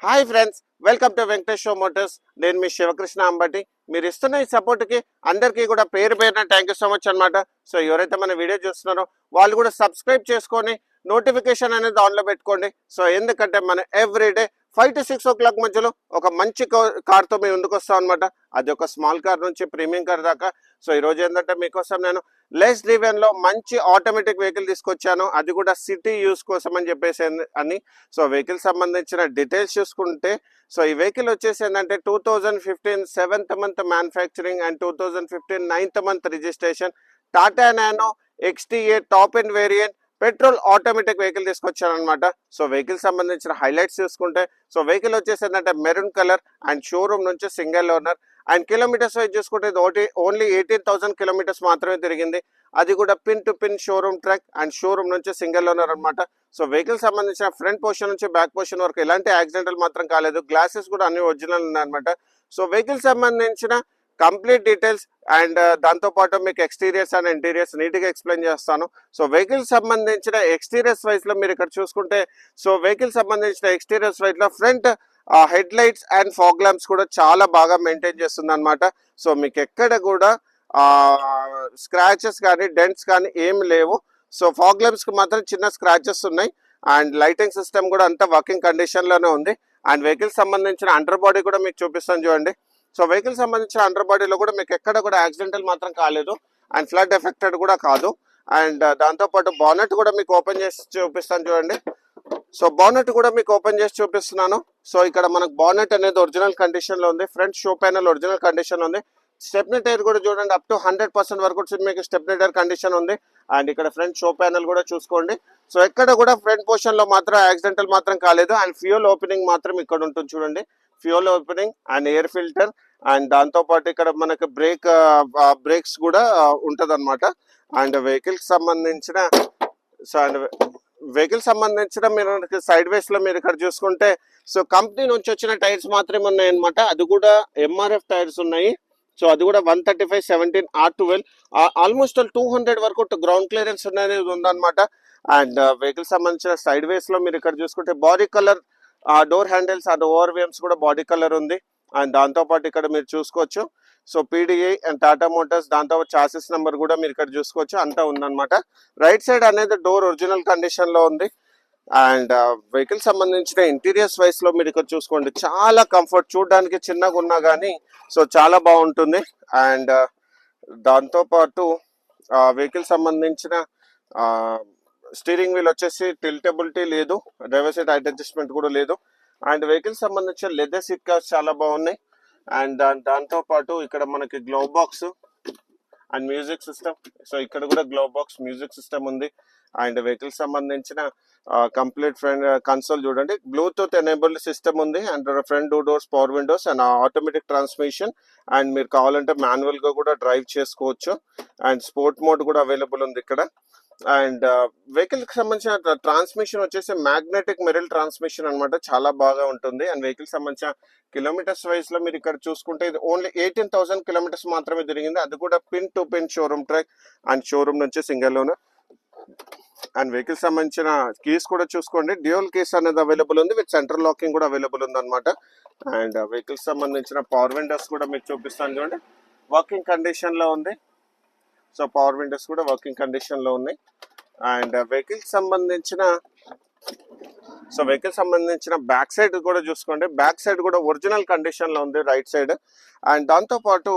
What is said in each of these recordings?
Hi friends, welcome to Venkatesh show Motors. నేను మీ శివకృష్ణ అంబటి. మీరు ఇస్తున్న ఈ సపోర్ట్కి అందరికీ కూడా పేరు పేరున థ్యాంక్ యూ సో మచ్ అనమాట. సో ఎవరైతే మన వీడియో చూస్తున్నారో వాళ్ళు కూడా సబ్స్క్రైబ్ చేసుకొని నోటిఫికేషన్ అనేది ఆన్లో పెట్టుకోండి. సో ఎందుకంటే మనం ఎవ్రీడే 5 to 6 o'clock మధ్యలో ఒక మంచి కార్తో మేము ముందుకు వస్తాం అనమాట. అది ఒక స్మాల్ కార్ నుంచి ప్రీమియం కార్ దాకా. సో ఈరోజు ఏంటంటే మీకోసం నేను లెస్ డ్రివెన్లో మంచి ఆటోమేటిక్ వెహికల్ తీసుకొచ్చాను, అది కూడా సిటీ యూస్ కోసం అని చెప్పేసి అని. సో వెహికల్ సంబంధించిన డీటెయిల్స్ చూసుకుంటే, సో ఈ వెహికల్ వచ్చేసి ఏంటంటే 2015 7th month manufacturing and 2015 9th month registration Tata nano XT8 top and variant petrol automatic vehicle తీసుకొచ్చాను అనమాట. సో వెహికల్ సంబంధించిన హైలైట్స్ చూసుకుంటే, సో వెహికల్ వచ్చేసి ఏంటంటే మెరూన్ కలర్ అండ్ షోరూమ్ నుంచి single owner and kilometres wise చూసుకుంటే ఇది ఓన్లీ 18,000 kilometers మాత్రమే తిరిగింది. అది కూడా pin to pin showroom track and showroom నుంచి సింగిల్ ఓనర్ అనమాట. సో వెహికల్ సంబంధించిన ఫ్రంట్ పోర్షన్ నుంచి బ్యాక్ పోర్షన్ వరకు ఎలాంటి యాక్సిడెంటల్ మాత్రం కాలేదు. గ్లాసెస్ కూడా అన్ని ఒరిజినల్ ఉన్నాయన్నమాట. సో వెహికల్ సంబంధించిన కంప్లీట్ డీటెయిల్స్ అండ్ దాంతో పాటు మీకు ఎక్స్టీరియర్స్ అండ్ ఇంటీరియర్స్ నీట్గా ఎక్స్ప్లెయిన్ చేస్తాను. సో వెహికల్ సంబంధించిన ఎక్స్టీరియర్స్ వైజ్ లో మీరు ఇక్కడ చూసుకుంటే, సో వెహికల్ సంబంధించిన ఎక్స్టీరియర్స్ వైజ్ లో front head lights and fog lamps కూడా చాలా బాగా మెయింటైన్ చేస్తుంది అనమాట. సో మీకు ఎక్కడ కూడా స్క్రాచెస్ కానీ డెంట్స్ కానీ ఏమి లేవు. సో ఫాగ్ ల్యాంప్స్ కి మాత్రం చిన్న స్క్రాచెస్ ఉన్నాయి అండ్ లైటింగ్ సిస్టమ్ కూడా అంతా వర్కింగ్ కండిషన్ లోనే ఉంది. అండ్ వెహికల్ సంబంధించిన అండర్ బాడీ కూడా మీకు చూపిస్తాను చూడండి. సో వెహికల్ సంబంధించిన అండర్ బాడీలో కూడా మీకు ఎక్కడ కూడా యాక్సిడెంటల్ మాత్రం కాలేదు అండ్ ఫ్లడ్ ఎఫెక్టెడ్ కూడా కాదు. అండ్ దాంతోపాటు బానెట్ కూడా మీకు ఓపెన్ చేసి చూపిస్తాను చూడండి. సో బానెట్ కూడా మీకు ఓపెన్ చేసి చూపిస్తున్నాను. సో ఇక్కడ మనకు బానెట్ అనేది ఒరిజినల్ కండిషన్ లో ఉంది. Front show panel original condition ఉంది. స్టెప్నీ టైర్ కూడా చూడండి, అప్ టు 100% వరకు మీకు స్టెప్నీ టైర్ కండిషన్ ఉంది. అండ్ ఇక్కడ ఫ్రంట్ షో ప్యానల్ కూడా చూసుకోండి. సో ఎక్కడ కూడా ఫ్రంట్ పోర్షన్ లో మాత్రం యాక్సిడెంటల్ మాత్రం కాలేదు. అండ్ ఫ్యూయల్ ఓపెనింగ్ మాత్రం ఇక్కడ ఉంటుంది చూడండి. Fuel opening and air filter and దాంతో పాటు ఇక్కడ మనకి బ్రేక్స్ కూడా ఉంటది అనమాట. అండ్ వెహికల్ సంబంధించిన మీరు సైడ్ వేస్ లో మీరు ఇక్కడ చూసుకుంటే, సో కంపెనీ నుంచి వచ్చిన టైర్స్ మాత్రమే ఉన్నాయి అనమాట. అది కూడా MRF టైర్స్ ఉన్నాయి. సో అది కూడా 135 17 R12 ఆల్మోస్ట్ 200 వరకు గ్రౌండ్ క్లియరెన్స్ అనేది ఉందన్నమాట. అండ్ వెహికల్ సంబంధించిన సైడ్ వేస్ లో మీరు ఇక్కడ చూసుకుంటే body colour door handles and ఓవర్వేమ్స్ కూడా బాడీ కలర్ ఉంది. అండ్ దాంతో పాటు ఇక్కడ మీరు చూసుకోవచ్చు, so PDI and Tata Motors దాంతో చాసిస్ నెంబర్ కూడా మీరు ఇక్కడ చూసుకోవచ్చు, అంతా ఉందన్నమాట. రైట్ సైడ్ అనేది డోర్ ఒరిజినల్ కండిషన్ లో ఉంది. అండ్ వెహికల్ సంబంధించిన ఇంటీరియర్స్ వైస్ లో మీరు ఇక్కడ చూసుకోండి, చాలా కంఫర్ట్, చూడడానికి చిన్నగా ఉన్నా కానీ సో చాలా బాగుంటుంది. అండ్ దాంతో పాటు వెహికల్ సంబంధించిన స్టీరింగ్ వీల్ వచ్చేసి టిల్టబిలిటీ లేదు, డ్రైవర్ సైడ్ హైట్ అడ్జస్ట్మెంట్ కూడా లేదు. అండ్ వెహికల్ సంబంధించిన లెదర్ సీట్ కవర్స్ చాలా బాగున్నాయి. అండ్ దాంతో పాటు ఇక్కడ మనకి glow box and music system. So ఇక్కడ కూడా గ్లో బాక్స్ మ్యూజిక్ సిస్టమ్ ఉంది. అండ్ వెహికల్ సంబంధించిన కంప్లీట్ ఫ్రంట్ కన్సోల్ చూడండి, బ్లూటూత్ ఎనేబుల్డ్ సిస్టమ్ ఉంది. And front 2 doors power Windows and automatic transmission. And మీరు కావాలంటే మాన్యువల్ గా కూడా డ్రైవ్ చేసుకోవచ్చు. అండ్ స్పోర్ట్ మోడ్ కూడా అవైలబుల్ ఉంది ఇక్కడ. అండ్ వెహికల్ కి సంబంధించిన ట్రాన్స్మిషన్ వచ్చేసి మ్యాగ్నెటిక్ మిరల్ ట్రాన్స్మిషన్ అనమాట, చాలా బాగా ఉంటుంది. అండ్ వెహికల్ సంబంధించిన కిలోమీటర్స్ వైజ్ లో మీరు ఇక్కడ చూసుకుంటే ఇది ఓన్లీ 18,000 kilometers మాత్రమే తిరిగింది. అది కూడా pin to pin showroom track and showroom నుంచి సింగిల్ ఓనర్. అండ్ వెహికల్ సంబంధించిన కీస్ కూడా చూసుకోండి, డ్యూయల్ కీస్ అనేది అవైలబుల్ ఉంది విత్ సెంట్రల్ లాకింగ్ కూడా అవైలబుల్ ఉంది అనమాట. అండ్ వెహికల్ సంబంధించిన పవర్ విండోస్ కూడా మీకు చూపిస్తాను చూడండి, వర్కింగ్ కండిషన్ లో ఉంది. సో పవర్ విండోస్ కూడా వర్కింగ్ కండిషన్ లో ఉన్నాయి. అండ్ వెహికల్ సంబంధించిన బ్యాక్ సైడ్ కూడా చూసుకోండి, బ్యాక్ సైడ్ కూడా ఒరిజినల్ కండిషన్ లో ఉంది రైట్ సైడ్. అండ్ దాంతో పాటు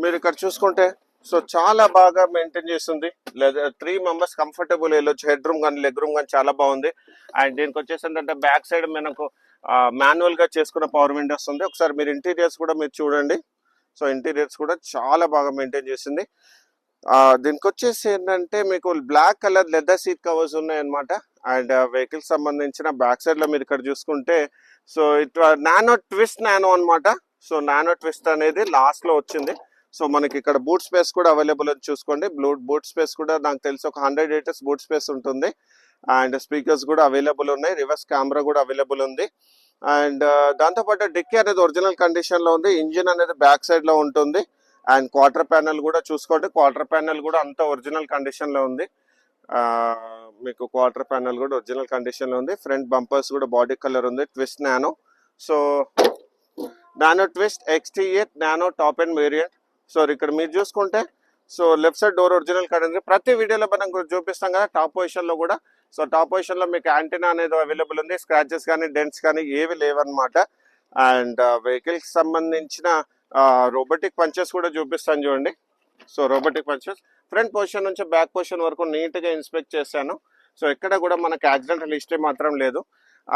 మీరు ఇక్కడ చూసుకుంటే, సో చాలా బాగా మెయింటైన్ చేస్తుంది. లేదా 3 members కంఫర్టబుల్ వెళ్ళొచ్చు, హెడ్ రూమ్ కానీ లెగ్ రూమ్ కానీ చాలా బాగుంది. అండ్ దీనికి వచ్చేసి ఏంటంటే బ్యాక్ సైడ్ మనకు మాన్యువల్ గా చేసుకున్న పవర్ విండోస్ ఉంది. ఒకసారి మీరు ఇంటీరియర్స్ కూడా మీరు చూడండి. సో ఇంటీరియర్స్ కూడా చాలా బాగా మెయింటైన్ చేసింది. దీనికి వచ్చేసి ఏంటంటే మీకు black colour leather seat covers ఉన్నాయన్నమాట. అండ్ వెహికల్ సంబంధించిన బ్యాక్ సైడ్ లో మీరు ఇక్కడ చూసుకుంటే, సో ఇట్లా నానో అనమాట. సో నానో ట్విస్ట్ అనేది లాస్ట్ లో వచ్చింది. సో మనకి ఇక్కడ బూట్ స్పేస్ కూడా అవైలబుల్ అని చూసుకోండి. బూట్ స్పేస్ కూడా నాకు తెలిసి ఒక 100 liters బూట్ స్పేస్ ఉంటుంది. అండ్ స్పీకర్స్ కూడా అవైలబుల్ ఉన్నాయి, రివర్స్ కెమెరా కూడా అవైలబుల్ ఉంది. అండ్ దాంతోపాటు డిక్కీ అనేది ఒరిజినల్ కండిషన్ లో ఉంది. ఇంజిన్ అనేది బ్యాక్ సైడ్ లో ఉంటుంది. అండ్ క్వార్టర్ ప్యానల్ కూడా చూసుకోండి, క్వార్టర్ ప్యానల్ కూడా అంతా ఒరిజినల్ కండిషన్ లో ఉంది. మీకు క్వార్టర్ ప్యానల్ కూడా ఒరిజినల్ కండిషన్ లో ఉంది. ఫ్రంట్ బంపర్స్ కూడా బాడీ కలర్ ఉంది, twist nano. So Nano twist XT8 nano top and variant. So ఇక్కడ మీరు చూసుకుంటే so left side door original card ఉంది. ప్రతి వీడియోలో మనం చూపిస్తాం కదా టాప్ పొజిషన్ లో కూడా. సో టాప్ పొజిషన్ లో మీకు యాంటీనా అనేది అవైలబుల్ ఉంది. స్క్రాచెస్ కానీ డెంట్స్ కానీ ఏవి లేవన్నమాట. అండ్ వెహికల్ కి సంబంధించిన రోబోటిక్ పంచెస్ కూడా చూపిస్తాను చూడండి. So robotic punches front position నుంచి బ్యాక్ పొజిషన్ వరకు నీట్ గా ఇన్స్పెక్ట్ చేశాను. సో ఎక్కడ కూడా మనకు యాక్సిడెంటల్ హిస్టరీ మాత్రం లేదు.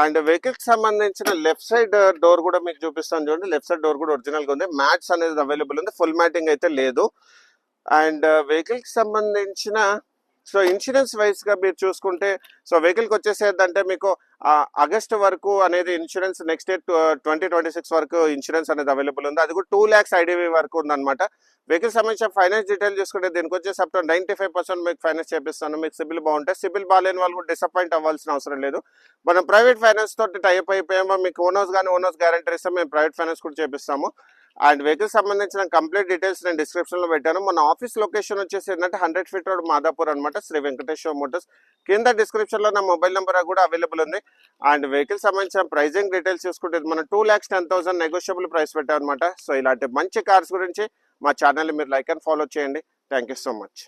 అండ్ వెహికల్ కి సంబంధించిన లెఫ్ట్ సైడ్ డోర్ కూడా మీకు చూపిస్తాను చూడండి. లెఫ్ట్ సైడ్ డోర్ కూడా ఒరిజినల్ గా ఉంది. మ్యాట్స్ అనేది అవైలబుల్ ఉంది. ఫుల్ మ్యాటింగ్ అయితే లేదు. అండ్ వెహికల్ కి సంబంధించిన సో ఇన్సూరెన్స్ వైజ్ గా మీరు చూసుకుంటే సో వెహికల్ కి వచ్చేసేదంటే మీకు ఆగస్ట్ వరకు అనేది ఇన్సూరెన్స్, నెక్స్ట్ ఇయర్ 2026 వరకు ఇన్సూరెన్స్ అనేది అవైలబుల్ ఉంది. అది కూడా 2 lakhs IDV వరకు ఉందన్నమాట. వెహికల్ సంబంధించిన ఫైనాన్స్ డీటెయిల్ చూసుకుంటే దీనికి వచ్చేసి అప్ టు 95% మీకు ఫైనాన్స్ చేపిస్తాను. మీకు సిబిల్ బాగుంటే, సిబిల్ బాగాలేని వాళ్ళు కూడా డిసప్పాయింట్ అవ్వాల్సిన అవసరం లేదు. మనం ప్రైవేట్ ఫైనాన్స్ తోటి టైప్ అయిపోయామో మీకు ఓనర్స్ కానీ ఓనర్స్ గ్యారంటీ ఇస్తాం. మేము ప్రైవేట్ ఫైనాన్స్ కూడా చేపిస్తాము. అండ్ వెహికల్ సంబంధించిన కంప్లీట్ డీటెయిల్స్ నేను డిస్క్రిప్షన్ లో పెట్టాను. మన ఆఫీస్ లొకేషన్ వచ్చేసి ఏంటంటే 100 feet రోడ్ మాదాపూర్ అనమాట, శ్రీ వెంకటేశ్వర మోటార్స్. కింద డిస్క్రిప్షన్ లో నా మొబైల్ నెంబర్ కూడా అవైలబుల్ ఉంది. అండ్ వెహికల్ సంబంధించిన ప్రైజింగ్ డీటెయిల్స్ చూసుకుంటే మనం 2,10,000 నెగోషియబుల్ ప్రైస్ పెట్టాం అనమాట. సో ఇలాంటి మంచి కార్స్ గురించి మా ఛానల్ మీరు లైక్ అండ్ ఫాలో చేయండి. Thank you so much.